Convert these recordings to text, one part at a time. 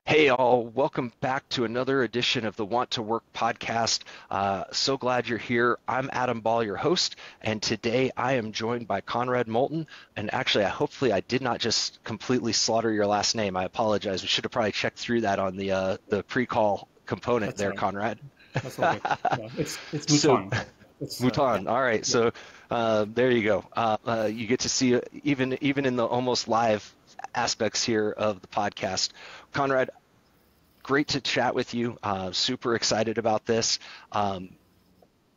Hey, all, welcome back to another edition of the Want to Work podcast. So glad you're here. I'm Adam Ball, your host, and today I am joined by Conrad Moulton. And actually, hopefully, I did not just completely slaughter your last name. I apologize. We should have probably checked through that on the pre-call component That's there, all right. Conrad. That's all good. Yeah, it's So, Mouton. It's yeah, Mouton. All right. yeah. So there you go. You get to see even in the almost live aspects here of the podcast. Conrad, great to chat with you. Super excited about this.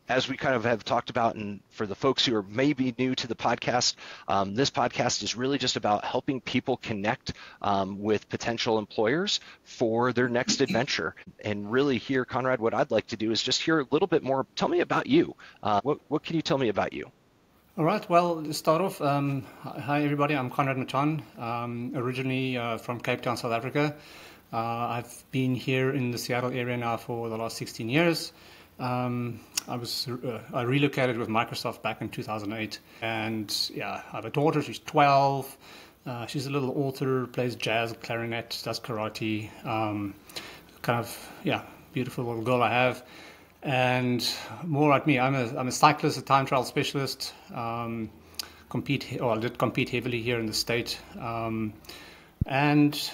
As we kind of have talked about, and for the folks who are maybe new to the podcast, this podcast is really just about helping people connect with potential employers for their next adventure. And really here, Conrad, what I'd like to do is just hear a little bit more. Tell me about you. What can you tell me about you? All right. Well, to start off, hi everybody. I'm Conrad Mouton, originally from Cape Town, South Africa. I've been here in the Seattle area now for the last 16 years. I relocated with Microsoft back in 2008, and yeah, I have a daughter. She's 12. She's a little author, plays jazz, clarinet, does karate. Kind of yeah, beautiful little girl I have. And more like me, I'm a cyclist, a time trial specialist. I did compete heavily here in the state, and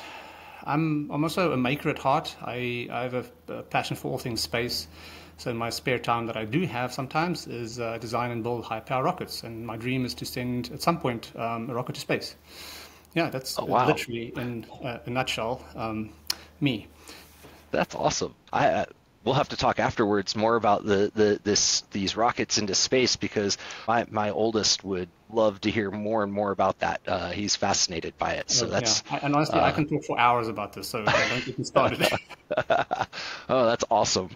I'm also a maker at heart. I have a passion for all things space. So my spare time that I do have sometimes is design and build high power rockets. And my dream is to send at some point a rocket to space. Yeah, that's Oh, wow. literally in a nutshell me. That's awesome. We'll have to talk afterwards more about these rockets into space because my oldest would love to hear more and more about that. He's fascinated by it. So Yeah, that's and honestly, I uh, can talk for hours about this, so don't get me started. oh, that's awesome.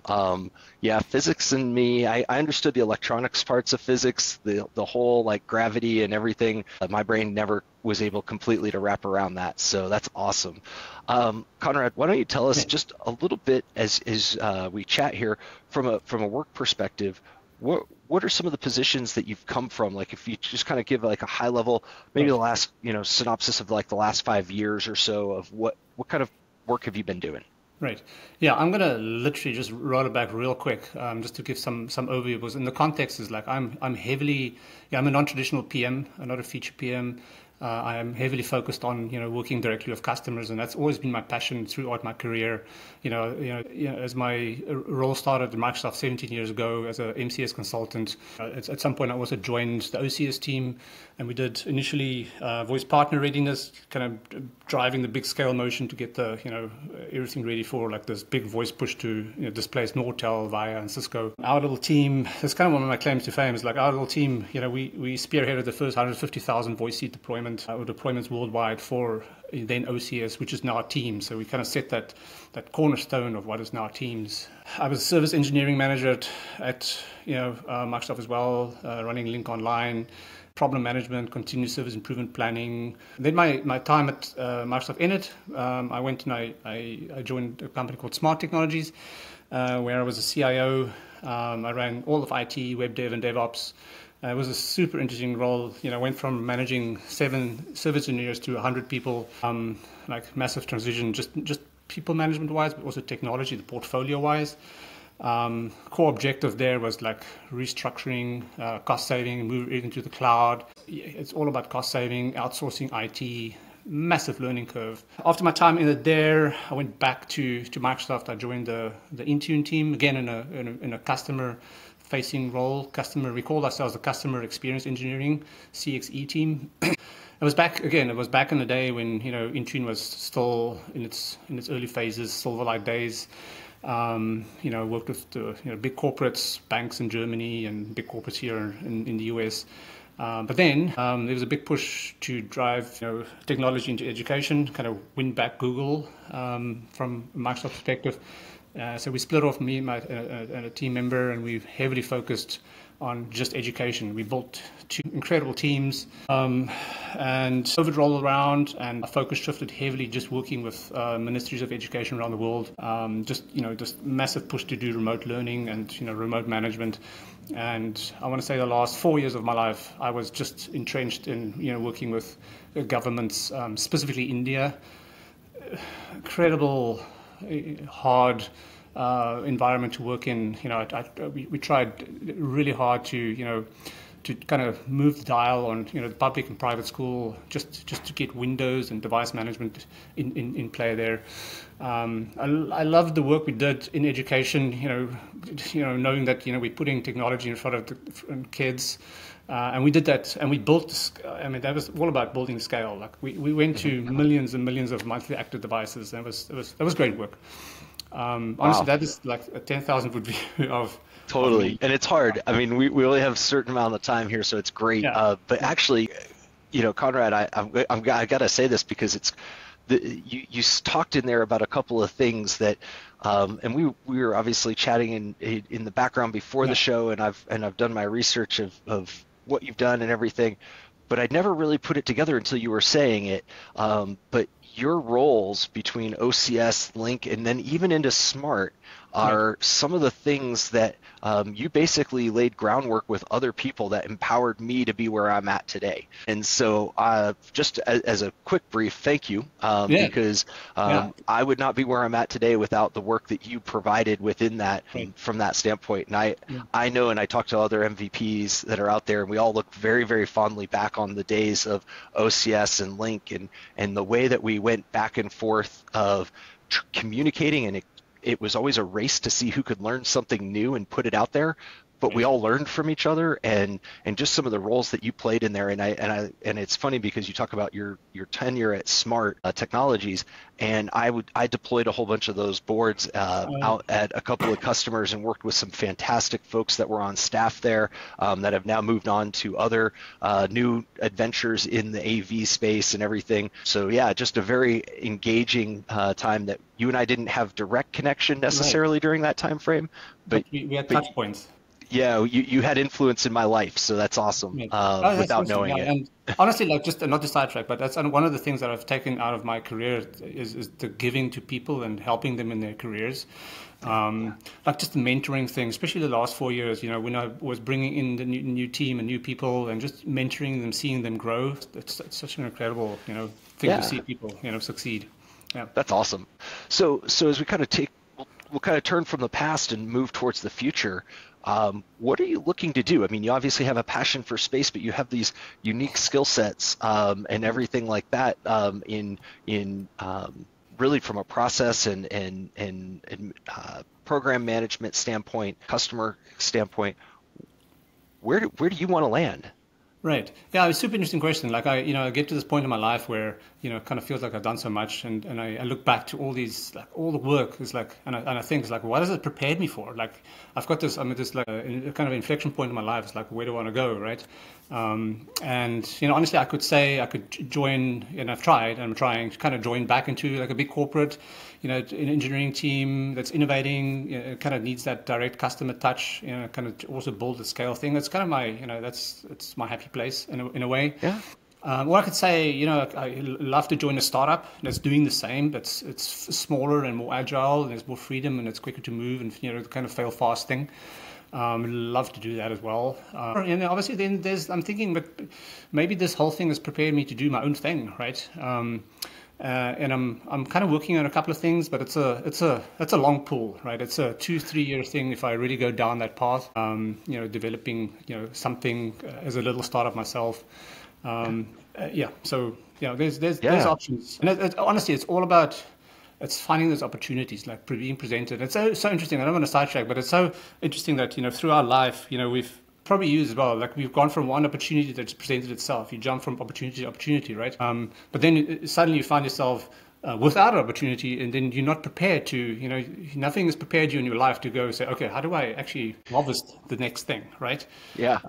Yeah, physics and me, I understood the electronics parts of physics, the whole like gravity and everything. My brain never was able completely to wrap around that. So that's awesome. Conrad, why don't you tell us Yeah, just a little bit as we chat here from a work perspective? What are some of the positions that you've come from? Like if you just kind of give like a high level, maybe the right. last, synopsis of like the last 5 years or so of what kind of work have you been doing? Right. Yeah, I'm gonna literally just roll it back real quick, just to give some overview. Because in the context is like I'm heavily, yeah, I'm a non-traditional PM, I'm not a feature PM. I am heavily focused on working directly with customers, and that's always been my passion throughout my career. As my role started at Microsoft 17 years ago as a MCS consultant. At some point, I also joined the OCS team, and we did initially voice partner readiness, kind of driving the big scale motion to get the everything ready for like this big voice push to displace Nortel, Via, and Cisco. Our little team, that's kind of one of my claims to fame, is like our little team. We spearheaded the first 150,000 voice seat deployment or deployments worldwide for then OCS, which is now Teams. So we kind of set that cornerstone of what is now Teams. I was a service engineering manager at Microsoft as well, running Link Online, problem management, continuous service improvement planning. Then my time at Microsoft ended. I went and I joined a company called Smart Technologies, where I was a CIO. I ran all of IT, web dev, and DevOps. It was a super interesting role. Went from managing 7 service engineers to 100 people. Like massive transition, just people management wise, but also technology, the portfolio wise. Core objective there was like restructuring, cost saving, move everything to the cloud. It's all about cost saving, outsourcing IT. Massive learning curve. After my time in there, I went back to Microsoft. I joined the Intune team again in a customer facing role. We called ourselves the Customer Experience Engineering (CXE) team. It was back again. It was back in the day when Intune was still in its early phases, Silverlight days. Worked with the big corporates, banks in Germany, and big corporates here in the US. But then there was a big push to drive technology into education, kind of win back Google from a Microsoft perspective. So we split off, me and a team member, and we heavily focused on just education. We built 2 incredible teams, and COVID rolled around, and our focus shifted heavily just working with ministries of education around the world. Just massive push to do remote learning and remote management. And I want to say the last 4 years of my life, I was just entrenched in working with governments, specifically India. incredible, hard environment to work in. We tried really hard to kind of move the dial on the public and private school just to get Windows and device management in play there. I loved the work we did in education. Knowing that we're putting technology in front of the kids. And we did that, and we built. I mean, that was all about building scale. Like we went to millions and millions of monthly active devices. That was great work. Honestly, that is like a 10,000 foot view of. Totally, and it's hard. I mean, we only have a certain amount of time here, so it's great. Yeah. But actually, Conrad, I gotta say this because you talked in there about a couple of things that, and we were obviously chatting in the background before the show, and I've done my research of what you've done and everything, but I'd never really put it together until you were saying it. But your roles between OCS, Link, and then even into Smart are some of the things that you basically laid groundwork with other people that empowered me to be where I'm at today. And so just as a quick brief, thank you, because I would not be where I'm at today without the work that you provided within that from that standpoint. And I know, and I talk to other MVPs that are out there, and we all look very, very fondly back on the days of OCS and Link and the way that we went back and forth of communicating, and it was always a race to see who could learn something new and put it out there, but we all learned from each other, and just some of the roles that you played in there. And it's funny because you talk about your tenure at Smart Technologies, and I deployed a whole bunch of those boards out at a couple of customers and worked with some fantastic folks that were on staff there that have now moved on to other new adventures in the AV space and everything. So yeah, just a very engaging time that you and I didn't have direct connection necessarily during that time frame, but we had touch points. Yeah, you had influence in my life, so that's awesome. Without knowing it. And honestly, like, just not to sidetrack, but that's one of the things that I've taken out of my career is the giving to people and helping them in their careers. Like just the mentoring thing, especially the last 4 years. When I was bringing in the new team and new people, and just mentoring them, seeing them grow. It's such an incredible thing to see people succeed. Yeah, that's awesome. So as we kind of we'll kind of turn from the past and move towards the future. What are you looking to do? I mean, you obviously have a passion for space, but you have these unique skill sets and everything like that in really from a process and program management standpoint, customer standpoint. Where do you want to land? Right. Yeah, it's a super interesting question. Like I get to this point in my life where, it kind of feels like I've done so much, and I look back to all these, like all the work is like, and I think it's like, what has it prepared me for? Like I've got this, I'm at this like a kind of inflection point in my life. It's like, where do I want to go? Right. And, honestly, I could say I could join, and I've tried, and I'm trying to kind of join back into like a big corporate, an engineering team that's innovating, it kind of needs that direct customer touch, kind of also build the scale thing. That's kind of my, it's my happy place in a way. Yeah. Or I could say, I love to join a startup that's doing the same, but it's smaller and more agile, and there's more freedom, and it's quicker to move, and, the kind of fail fast thing. Love to do that as well. And obviously then I'm thinking, but maybe this whole thing has prepared me to do my own thing, right? And I'm kind of working on a couple of things, but it's a long pull, right? It's a 2-3 year thing if I really go down that path. Developing something as a little startup myself. So there's options, and honestly, it's all about. It's finding those opportunities, like being presented. It's so interesting. I don't want to sidetrack, but it's so interesting that, through our life, we've probably used as well. Like we've gone from one opportunity that's presented itself. You jump from opportunity to opportunity, right? But then suddenly you find yourself without an opportunity, and then you're not prepared to, nothing has prepared you in your life to go say, okay, how do I actually harvest the next thing, right? Yeah.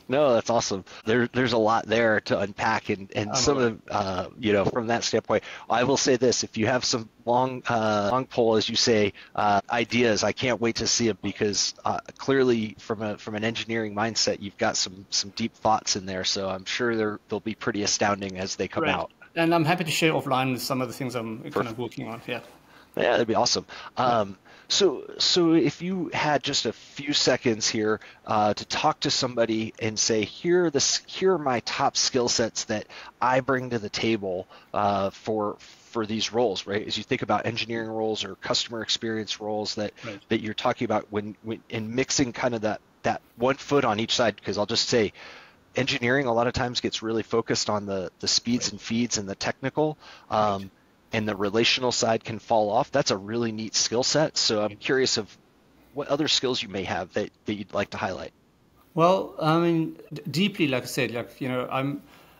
No, that's awesome. There's a lot there to unpack, and some of from that standpoint, I will say this: if you have some long pole, as you say, ideas, I can't wait to see them, because clearly from an engineering mindset, you've got some deep thoughts in there. So I'm sure they'll be pretty astounding as they come out. And I'm happy to share offline some of the things I'm kind of working on. Yeah. Yeah, that'd be awesome. So if you had just a few seconds here to talk to somebody and say, here are my top skill sets that I bring to the table for these roles, right? As you think about engineering roles or customer experience roles Right. that you're talking about when in mixing kind of that one foot on each side, because I'll just say engineering a lot of times gets really focused on the speeds Right. and feeds and the technical. Right. And the relational side can fall off. That's a really neat skill set. So I'm curious of what other skills you may have that you'd like to highlight. Well, I mean, deeply, like I said, like,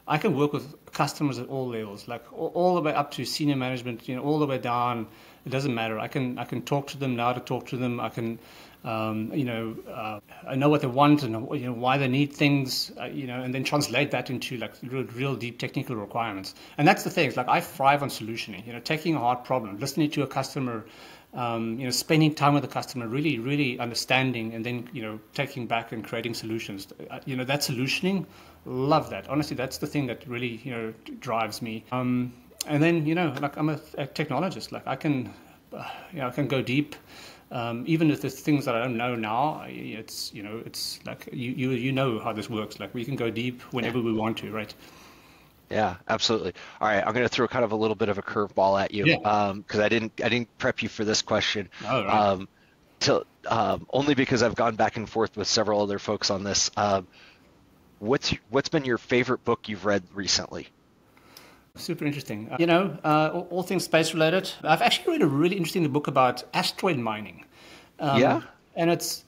I can work with customers at all levels, like all the way up to senior management, all the way down. It doesn't matter. I can talk to them, now to talk to them. I can, I know what they want and why they need things, and then translate that into like real deep technical requirements. And that's the thing. It's like I thrive on solutioning. Taking a hard problem, listening to a customer, spending time with the customer, really, really understanding, and then taking back and creating solutions. That solutioning, love that. Honestly, that's the thing that really drives me. And then like I'm a technologist. Like I can go deep. Even if there's things that I don't know now, it's like you know how this works. Like we can go deep Yeah. whenever we want to, right? Yeah, absolutely. All right, I'm going to throw kind of a little bit of a curveball at you Yeah. because I didn't prep you for this question. All right. Um, Only because I've gone back and forth with several other folks on this. What's been your favorite book you've read recently? Super interesting. All things space related. I've actually read a really interesting book about asteroid mining, Yeah? and it's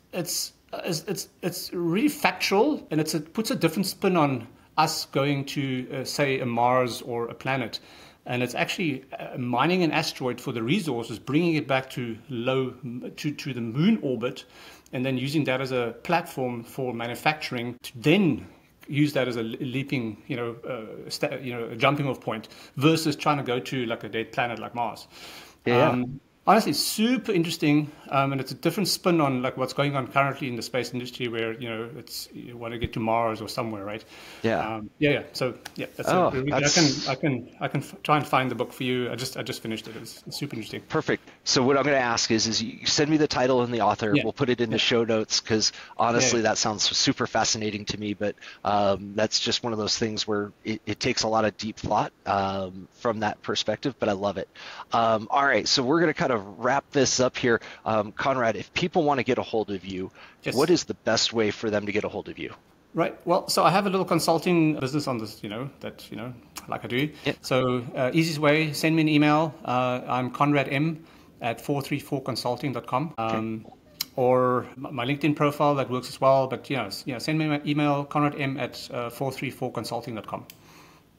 really factual, and it puts a different spin on us going to say a Mars or a planet, and it's actually mining an asteroid for the resources, bringing it back to the moon orbit, and then using that as a platform for manufacturing to then use that as a leaping, a jumping off point versus trying to go to like a dead planet like Mars. Yeah. Honestly, super interesting, and it's a different spin on like what's going on currently in the space industry, where it's you want to get to Mars or somewhere, right? Yeah. Yeah. So yeah, that's Oh, I can try and find the book for you. I just finished it. It's super interesting. perfect. So what I'm going to ask is you send me the title and the author. Yeah, We'll put it in the yeah, show notes because yeah, honestly, that sounds super fascinating to me. But that's just one of those things where it takes a lot of deep thought from that perspective. But I love it. All right, so we're going to kind of wrap this up here. Conrad, if people want to get a hold of you, what yes. is the best way for them to get a hold of you? Right. Well, so I have a little consulting business on this, like I do. Yeah. So easiest way, send me an email. I'm Conrad M at 434consulting.com. Okay. Or my LinkedIn profile, that works as well. But, send me my email, Conrad M at 434consulting.com.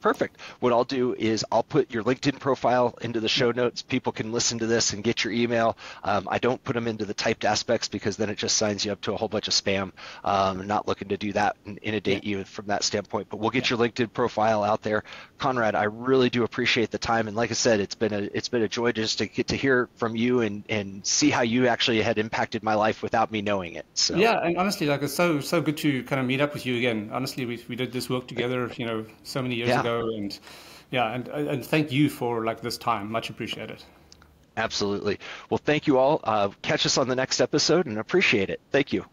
Perfect. What I'll do is I'll put your LinkedIn profile into the show notes. People can listen to this and get your email. I don't put them into the typed aspects because then it just signs you up to a whole bunch of spam. I'm not looking to do that and inundate you from that standpoint, but we'll get your LinkedIn profile out there. Conrad, I really do appreciate the time. And like I said, it's been a joy just to get to hear from you and see how you actually had impacted my life without me knowing it. So Yeah, and honestly, like it's so good to kind of meet up with you again. Honestly, we did this work together, so many years yeah. ago, and yeah, and thank you for like this time. Much appreciated. Absolutely. Well, thank you all. Catch us on the next episode and appreciate it. Thank you.